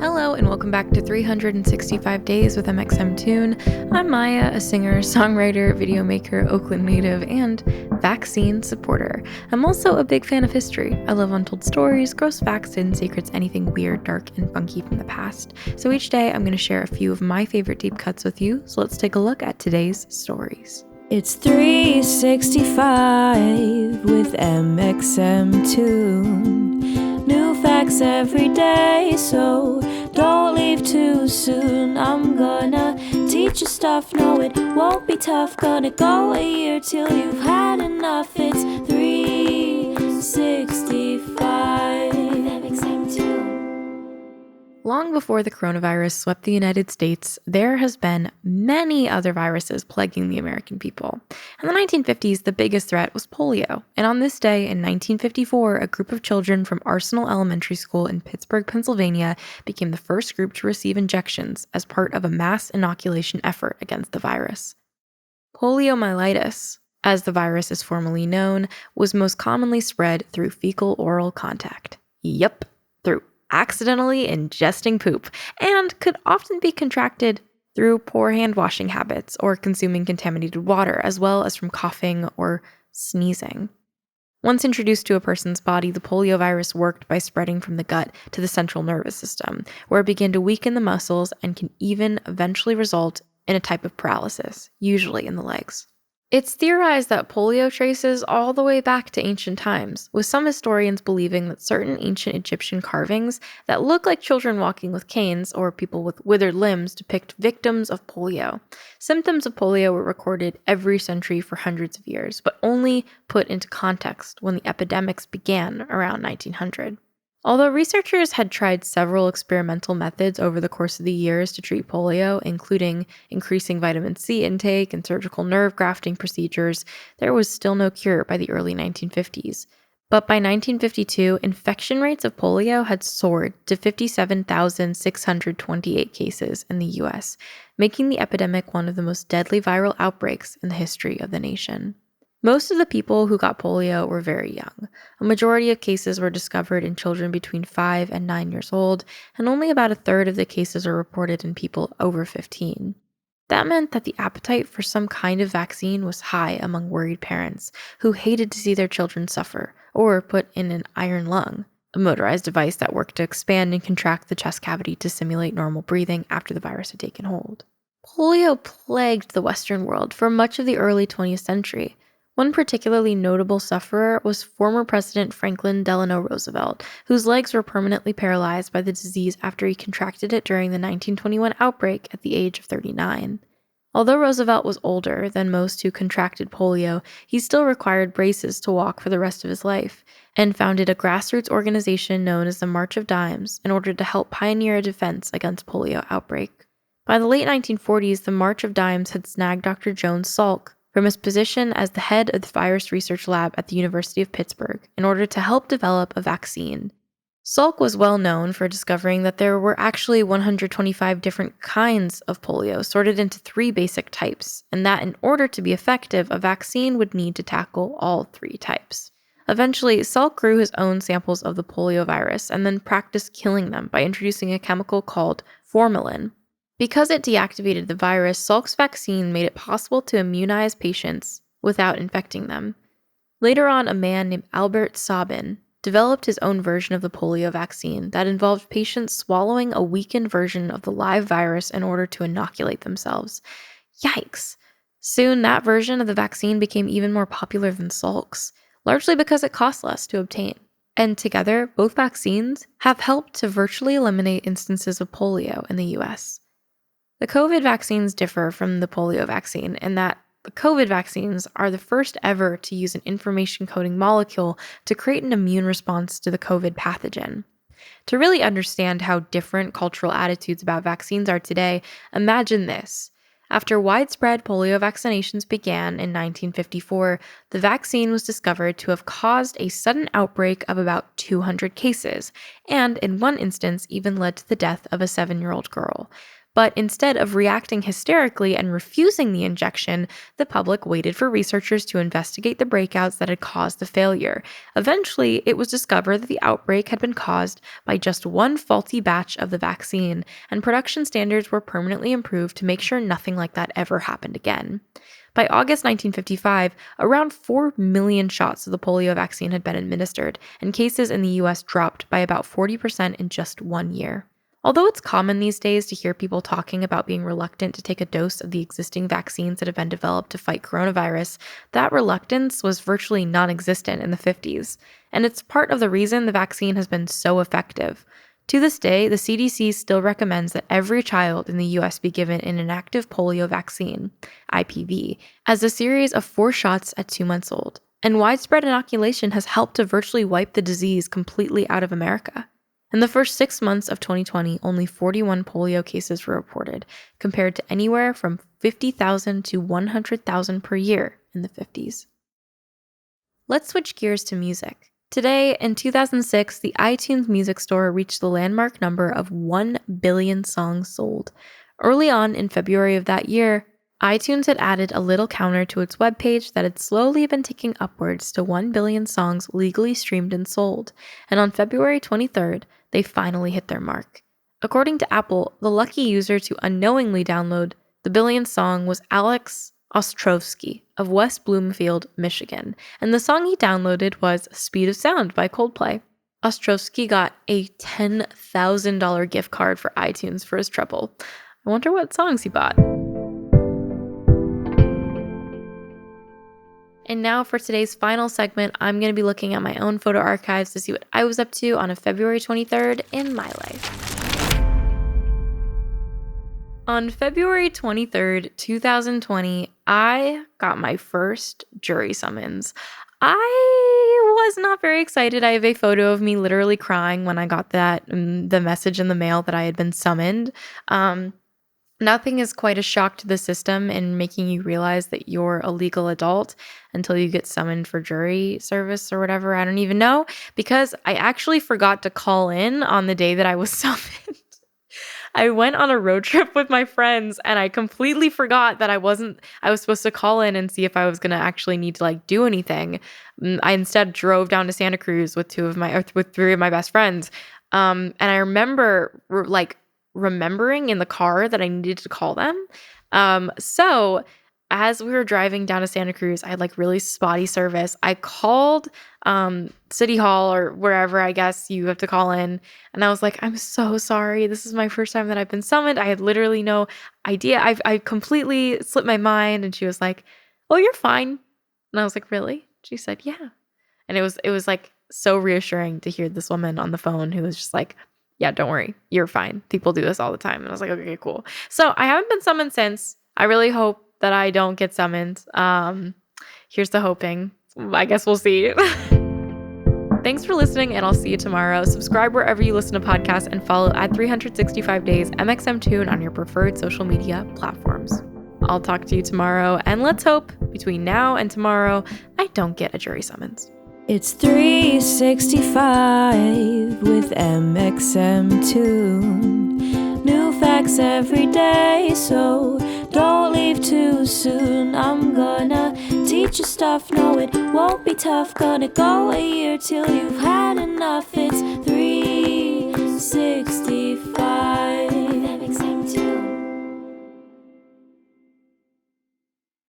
Hello and welcome back to 365 Days with mxmtoon. I'm Maia, a singer, songwriter, video maker, Oakland native, and vaccine supporter. I'm also a big fan of history. I love untold stories, gross facts, hidden secrets, anything weird, dark, and funky from the past. So each day I'm going to share a few of my favorite deep cuts with you, so let's take a look at today's stories. It's 365 with mxmtoon. New facts every day, so don't leave too soon. I'm gonna teach you stuff, no it won't be tough. Gonna go a year till you've had enough. It's 365 mxmtoon. Long before the coronavirus swept the United States, there has been many other viruses plaguing the American people. In the 1950s, the biggest threat was polio. And on this day in 1954, a group of children from Arsenal Elementary School in Pittsburgh, Pennsylvania, became the first group to receive injections as part of a mass inoculation effort against the virus. Poliomyelitis, as the virus is formally known, was most commonly spread through fecal-oral contact. Yep, through accidentally ingesting poop, and could often be contracted through poor hand washing habits or consuming contaminated water, as well as from coughing or sneezing. Once introduced to a person's body, the poliovirus worked by spreading from the gut to the central nervous system, where it began to weaken the muscles and can even eventually result in a type of paralysis, usually in the legs. It's theorized that polio traces all the way back to ancient times, with some historians believing that certain ancient Egyptian carvings that look like children walking with canes or people with withered limbs depict victims of polio. Symptoms of polio were recorded every century for hundreds of years, but only put into context when the epidemics began around 1900. Although researchers had tried several experimental methods over the course of the years to treat polio, including increasing vitamin C intake and surgical nerve grafting procedures, there was still no cure by the early 1950s. But by 1952, infection rates of polio had soared to 57,628 cases in the US, making the epidemic one of the most deadly viral outbreaks in the history of the nation. Most of the people who got polio were very young. A majority of cases were discovered in children between 5 and 9 years old, and only about a third of the cases are reported in people over 15. That meant that the appetite for some kind of vaccine was high among worried parents who hated to see their children suffer or put in an iron lung, a motorized device that worked to expand and contract the chest cavity to simulate normal breathing after the virus had taken hold. Polio plagued the Western world for much of the early 20th century. One particularly notable sufferer was former President Franklin Delano Roosevelt, whose legs were permanently paralyzed by the disease after he contracted it during the 1921 outbreak at the age of 39. Although Roosevelt was older than most who contracted polio, he still required braces to walk for the rest of his life, and founded a grassroots organization known as the March of Dimes in order to help pioneer a defense against polio outbreak. By the late 1940s, the March of Dimes had snagged Dr. Jones Salk from his position as the head of the virus research lab at the University of Pittsburgh in order to help develop a vaccine. Salk was well known for discovering that there were actually 125 different kinds of polio sorted into 3 basic types, and that in order to be effective, a vaccine would need to tackle all 3 types. Eventually, Salk grew his own samples of the polio virus and then practiced killing them by introducing a chemical called formalin. Because it deactivated the virus, Salk's vaccine made it possible to immunize patients without infecting them. Later on, a man named Albert Sabin developed his own version of the polio vaccine that involved patients swallowing a weakened version of the live virus in order to inoculate themselves. Yikes! Soon, that version of the vaccine became even more popular than Salk's, largely because it cost less to obtain. And together, both vaccines have helped to virtually eliminate instances of polio in the US. The COVID vaccines differ from the polio vaccine in that the COVID vaccines are the first ever to use an information-coding molecule to create an immune response to the COVID pathogen. To really understand how different cultural attitudes about vaccines are today, imagine this. After widespread polio vaccinations began in 1954, the vaccine was discovered to have caused a sudden outbreak of about 200 cases, and in one instance even led to the death of a 7-year-old girl. But instead of reacting hysterically and refusing the injection, the public waited for researchers to investigate the breakouts that had caused the failure. Eventually, it was discovered that the outbreak had been caused by just one faulty batch of the vaccine, and production standards were permanently improved to make sure nothing like that ever happened again. By August 1955, around 4 million shots of the polio vaccine had been administered, and cases in the US dropped by about 40% in just 1 year. Although it's common these days to hear people talking about being reluctant to take a dose of the existing vaccines that have been developed to fight coronavirus, that reluctance was virtually non-existent in the 50s. And it's part of the reason the vaccine has been so effective. To this day, the CDC still recommends that every child in the US be given an inactive polio vaccine, IPV, as a series of 4 shots at 2 months old. And widespread inoculation has helped to virtually wipe the disease completely out of America. In the first 6 months of 2020, only 41 polio cases were reported, compared to anywhere from 50,000 to 100,000 per year in the 50s. Let's switch gears to music. Today, in 2006, the iTunes Music Store reached the landmark number of 1 billion songs sold. Early on in February of that year, iTunes had added a little counter to its webpage that had slowly been ticking upwards to 1 billion songs legally streamed and sold. And on February 23rd, they finally hit their mark. According to Apple, the lucky user to unknowingly download the billionth song was Alex Ostrovsky of West Bloomfield, Michigan, and the song he downloaded was Speed of Sound by Coldplay. Ostrovsky got a $10,000 gift card for iTunes for his trouble. I wonder what songs he bought. And now for today's final segment, I'm going to be looking at my own photo archives to see what I was up to on a February 23rd in my life. On February 23rd, 2020, I got my first jury summons. I was not very excited. I have a photo of me literally crying when I got the message in the mail that I had been summoned. Nothing is quite a shock to the system in making you realize that you're a legal adult until you get summoned for jury service or whatever. I don't even know, because I actually forgot to call in on the day that I was summoned. I went on a road trip with my friends and I completely forgot that I was supposed to call in and see if I was going to actually need to do anything. I instead drove down to Santa Cruz with 3 of my best friends. And I remember remembering in the car that I needed to call them. So as we were driving down to Santa Cruz, I had really spotty service. I called City Hall or wherever I guess you have to call in. And I was like, I'm so sorry. This is my first time that I've been summoned. I had literally no idea. I completely slipped my mind. And she was like, oh, you're fine. And I was like, really? She said, yeah. And it was so reassuring to hear this woman on the phone who was just like, yeah, don't worry. You're fine. People do this all the time. And I was like, okay, cool. So I haven't been summoned since. I really hope that I don't get summoned. Here's to hoping. I guess we'll see. Thanks for listening, and I'll see you tomorrow. Subscribe wherever you listen to podcasts and follow at 365 Days mxmtoon on your preferred social media platforms. I'll talk to you tomorrow, and let's hope between now and tomorrow I don't get a jury summons. It's 365 with mxmtoon. New facts every day, so don't leave too soon. I'm gonna teach you stuff, no it won't be tough. Gonna go a year till you've had enough. It's